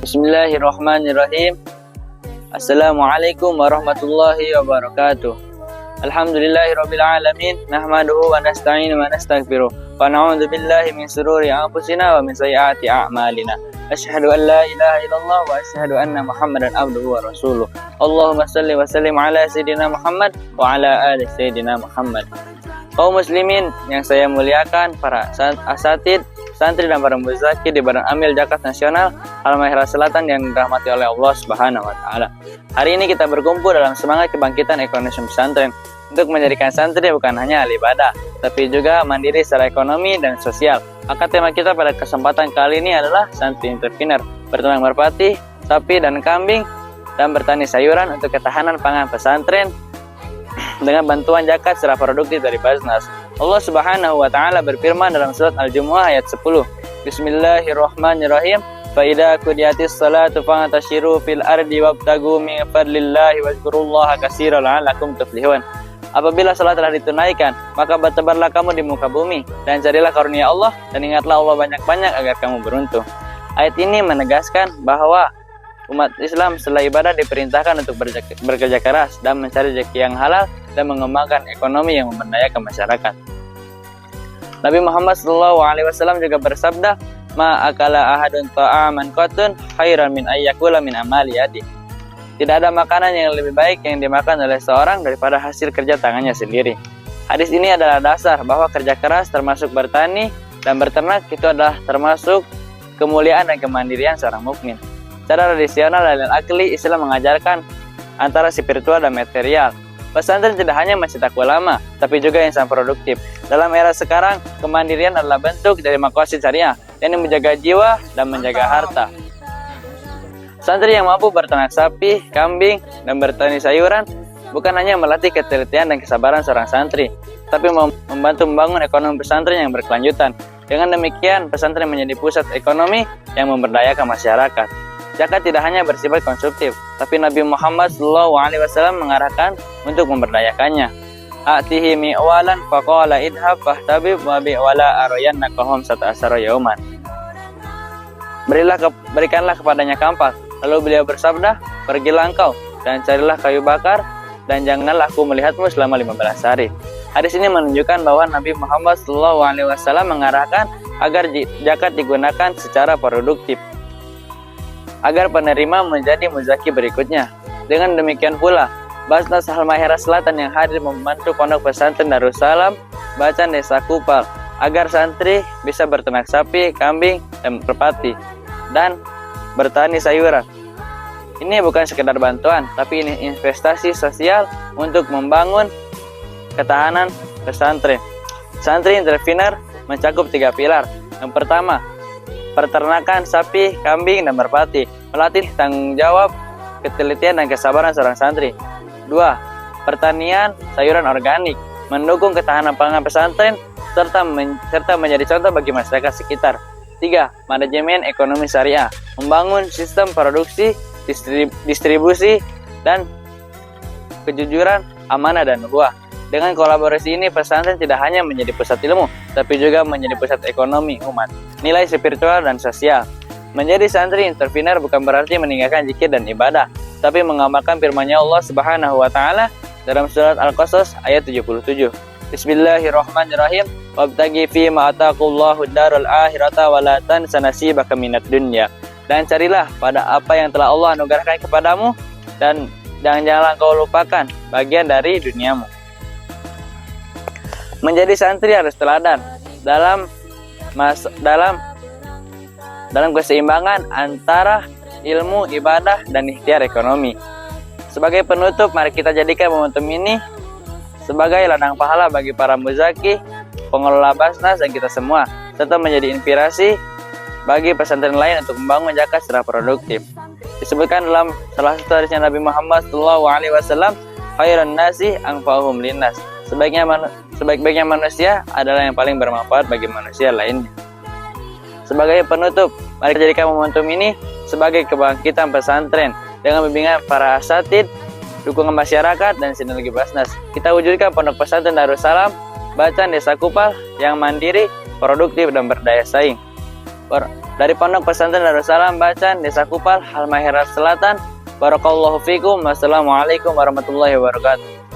Bismillahirrahmanirrahim. Assalamualaikum warahmatullahi wabarakatuh. Alhamdulillahirabbil alamin, nahmaduhu wa nasta'inu wa nastaghfiruh wa na'udzu billahi min shururi anfusina wa min sayyiati a'malina. Asyhadu an la ilaha illallah wa asyhadu anna Muhammadan abduhu wa rasuluh. Allahumma shalli wa sallim ala sayyidina Muhammad wa ala ali sayyidina Muhammad. Kaum muslimin yang saya muliakan, para asatid, santri dan para muzaki di Badan Amil Zakat Nasional Halmahera Selatan yang dirahmati oleh Allah Subhanahu wa taala. Hari ini kita berkumpul dalam semangat kebangkitan ekonomi pesantren untuk menjadikan santri bukan hanya ahli ibadah, tapi juga mandiri secara ekonomi dan sosial. Maka tema kita pada kesempatan kali ini adalah santri entrepreneur, berternak merpati, sapi dan kambing, dan bertani sayuran untuk ketahanan pangan pesantren dengan bantuan zakat secara produktif dari Basnas. Allah Subhanahu wa taala berfirman dalam surat Al-Jumu'ah ayat 10. Bismillahirrahmanirrahim. Fa idza qudiyatis salatu fantashiru fil ardi wabtagu min fadlillahi wazkurullaha katsiran la'allakum tuflihun. Apabila salat telah ditunaikan, maka bertebarlah kamu di muka bumi dan carilah karunia Allah dan ingatlah Allah banyak-banyak agar kamu beruntung. Ayat ini menegaskan bahwa umat Islam setelah ibadah diperintahkan untuk bekerja keras dan mencari rezeki yang halal dan mengembangkan ekonomi yang memberdayakan masyarakat. Nabi Muhammad SAW juga bersabda, "Ma akala ahadun ta'aman qatun khairan min ayyakula min amali yadi." Tidak ada makanan yang lebih baik yang dimakan oleh seorang daripada hasil kerja tangannya sendiri. Hadis ini adalah dasar bahwa kerja keras termasuk bertani dan berternak itu adalah termasuk kemuliaan dan kemandirian seorang mukmin. Secara tradisional dan akli, Islam mengajarkan antara spiritual dan material. Pesantren tidak hanya mencetak ulama, tapi juga insan produktif. Dalam era sekarang, kemandirian adalah bentuk dari maqasid syariah, yang menjaga jiwa dan menjaga harta. Santri yang mampu berternak sapi, kambing, dan bertani sayuran bukan hanya melatih ketelitian dan kesabaran seorang santri, tapi membantu membangun ekonomi pesantren yang berkelanjutan. Dengan demikian, pesantren menjadi pusat ekonomi yang memberdayakan masyarakat. Zakat tidak hanya bersifat konsumtif, tapi Nabi Muhammad SAW mengarahkan untuk memberdayakannya. A'tihi mi'walan faqala idhab fahtabib wa bi'wala arayannakahum sata'asara yauman. Berikanlah kepadanya kampak. Lalu beliau bersabda, pergilah engkau dan carilah kayu bakar dan janganlah aku melihatmu selama 15 hari. Hadis ini menunjukkan bahwa Nabi Muhammad SAW mengarahkan agar zakat digunakan secara produktif, agar penerima menjadi muzaki berikutnya. Dengan demikian pula, Basnas Halmahera Selatan yang hadir membantu Pondok Pesantren Darussalam Bacaan Desa Kupal agar santri bisa berternak sapi, kambing, dan merpati, dan bertani sayuran. Ini bukan sekedar bantuan, tapi ini investasi sosial untuk membangun ketahanan pesantren. Santri entrepreneur mencakup 3 pilar. Yang pertama, peternakan sapi, kambing, dan merpati, melatih tanggung jawab, ketelitian, dan kesabaran seorang santri. 2. Pertanian sayuran organik, mendukung ketahanan pangan pesantren serta menjadi contoh bagi masyarakat sekitar. 3. Manajemen ekonomi syariah, membangun sistem produksi, distribusi, dan kejujuran, amanah, dan ukhuwah. Dengan kolaborasi ini, pesantren tidak hanya menjadi pusat ilmu, tapi juga menjadi pusat ekonomi umat, nilai spiritual dan sosial. Menjadi santri entrepreneur bukan berarti meninggalkan zikir dan ibadah, tapi mengamalkan firman-Nya Allah Subhanahu wa taala dalam surat Al-Qasas ayat 77. Bismillahirrahmanirrahim. Wabtaghi fi ma ataqallahu darul akhirata wa la tansa nasibaka minad dunya. Dan carilah pada apa yang telah Allah anugerahkan kepadamu dan janganlah kau lupakan bagian dari duniamu. Menjadi santri harus teladan dalam keseimbangan antara ilmu, ibadah, dan ikhtiar ekonomi. Sebagai penutup, mari kita jadikan momentum ini sebagai ladang pahala bagi para muzaki, pengelola Basnas, dan kita semua, serta menjadi inspirasi bagi pesantren lain untuk membangun zakat secara produktif. Disebutkan dalam salah satu hadisnya Nabi Muhammad SAW, khairan nasi anfa'uhum linnas. Sebaik-baiknya manusia adalah yang paling bermanfaat bagi manusia lainnya. Sebagai penutup, mari kita jadikan momentum ini sebagai kebangkitan pesantren dengan bimbingan para asatid, dukungan masyarakat, dan sinergi Basnas. Kita wujudkan Pondok Pesantren Darussalam Bacaan Desa Kupal yang mandiri, produktif, dan berdaya saing. Dari Pondok Pesantren Darussalam Bacan, Desa Kupal, Halmahera Selatan. Barakallahu fikum. Wassalamualaikum warahmatullahi wabarakatuh.